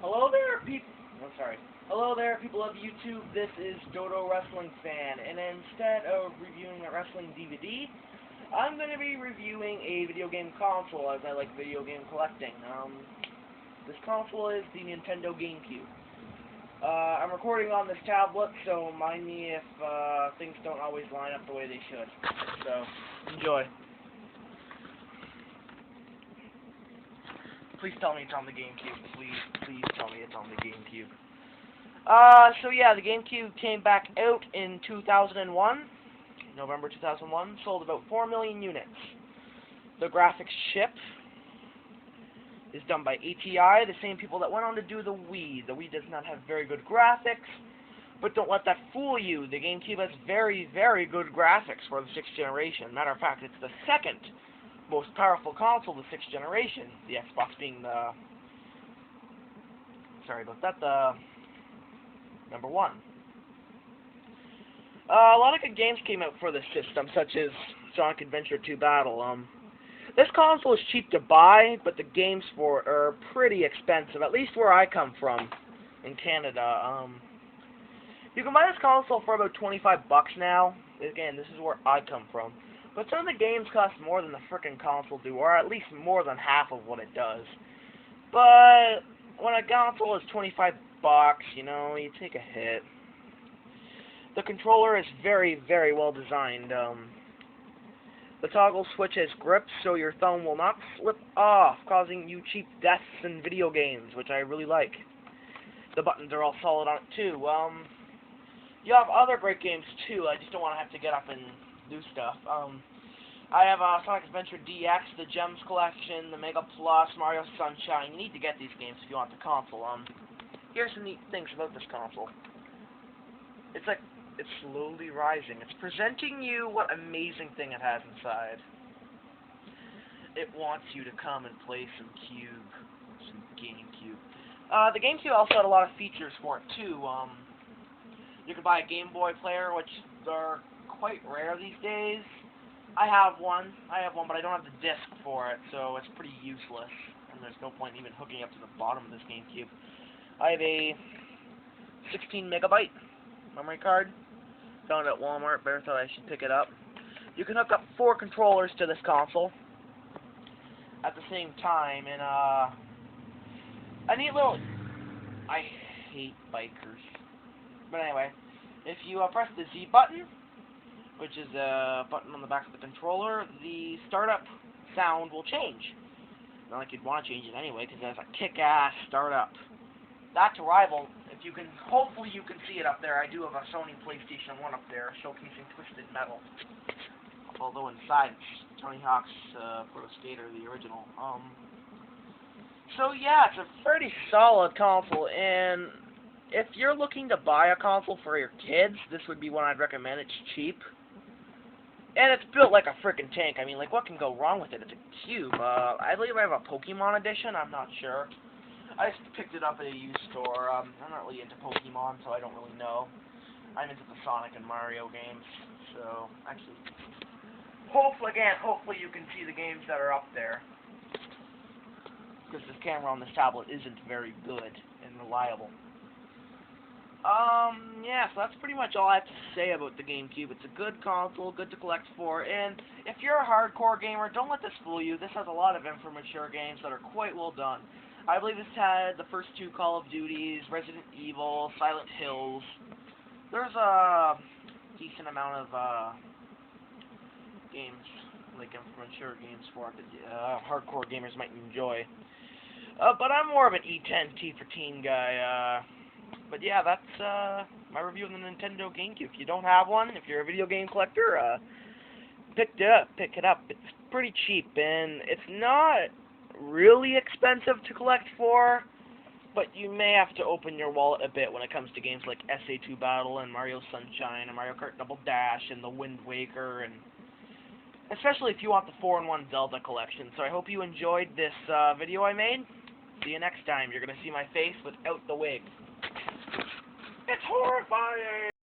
Hello there, people. Oh, sorry. Hello there, people of YouTube. This is Dodo Wrestling Fan, and instead of reviewing a wrestling DVD, I'm going to be reviewing a video game console, as I like video game collecting. This console is the Nintendo GameCube. I'm recording on this tablet, so mind me if things don't always line up the way they should. So, enjoy. Please tell me it's on the GameCube. Please tell me it's on the GameCube. So yeah, the GameCube came back out in 2001, November 2001, sold about 4 million units. The graphics chip is done by ATI, the same people that went on to do the Wii. The Wii does not have very good graphics, but don't let that fool you. The GameCube has very, very good graphics for the 6th generation. Matter of fact, it's the second most powerful console of the 6th generation, the Xbox being the, the number one. A lot of good games came out for this system, such as Sonic Adventure 2 Battle. This console is cheap to buy, but the games for it are pretty expensive, at least where I come from, in Canada. You can buy this console for about 25 bucks now. Again, this is where I come from. But some of the games cost more than the frickin' console do, or at least more than half of what it does. But when a console is 25 bucks, you know, you take a hit. The controller is very, very well designed. The toggle switch has grips, so your thumb will not slip off, causing you cheap deaths in video games, which I really like. The buttons are all solid on it, too. You have other great games, too. I just don't want to have to get up and do stuff. I have Sonic Adventure DX, the Gems Collection, the Mega Plus, Mario Sunshine. You need to get these games if you want the console. Here's some neat things about this console. It's slowly rising. It's presenting you what amazing thing it has inside. It wants you to come and play some GameCube. The GameCube also had a lot of features for it, too. You could buy a Game Boy player, which are quite rare these days. I have one, but I don't have the disc for it, so it's pretty useless, and there's no point in even hooking up to the bottom of this GameCube. I have a 16 megabyte memory card, found it at Walmart. Bear thought I should pick it up. You can hook up 4 controllers to this console at the same time, and a neat little... I hate bikers. But anyway, if you press the Z button, which is a button on the back of the controller, the startup sound will change. Not like you'd want to change it anyway, because it has a kick-ass startup. That to rival, hopefully you can see it up there. I do have a Sony PlayStation 1 up there, showcasing Twisted Metal. Although inside, it's Tony Hawk's Pro Skater, the original. So yeah, it's a pretty solid console, and if you're looking to buy a console for your kids, this would be one I'd recommend. It's cheap. And it's built like a frickin' tank. I mean, like, what can go wrong with it? It's a cube. I believe I have a Pokemon edition. I'm not sure. I just picked it up at a used store. I'm not really into Pokemon, so I don't really know. I'm into the Sonic and Mario games. So, actually, hopefully you can see the games that are up there. Because this camera on this tablet isn't very good and reliable. Yeah, so that's pretty much all I have to say about the GameCube. It's a good console, good to collect for, and if you're a hardcore gamer, don't let this fool you. This has a lot of mature games that are quite well done. I believe this had the first 2 Call of Duties, Resident Evil, Silent Hills. There's a decent amount of games, like mature games for it that hardcore gamers might enjoy. But I'm more of an E10 T for teen guy. But yeah, that's my review of the Nintendo GameCube. If you don't have one, if you're a video game collector, pick it up. It's pretty cheap, and it's not really expensive to collect for, but you may have to open your wallet a bit when it comes to games like SA2 Battle and Mario Sunshine and Mario Kart Double Dash and the Wind Waker, and especially if you want the 4-in-1 Zelda collection. So I hope you enjoyed this video I made. See you next time. You're going to see my face without the wig. It's horrifying!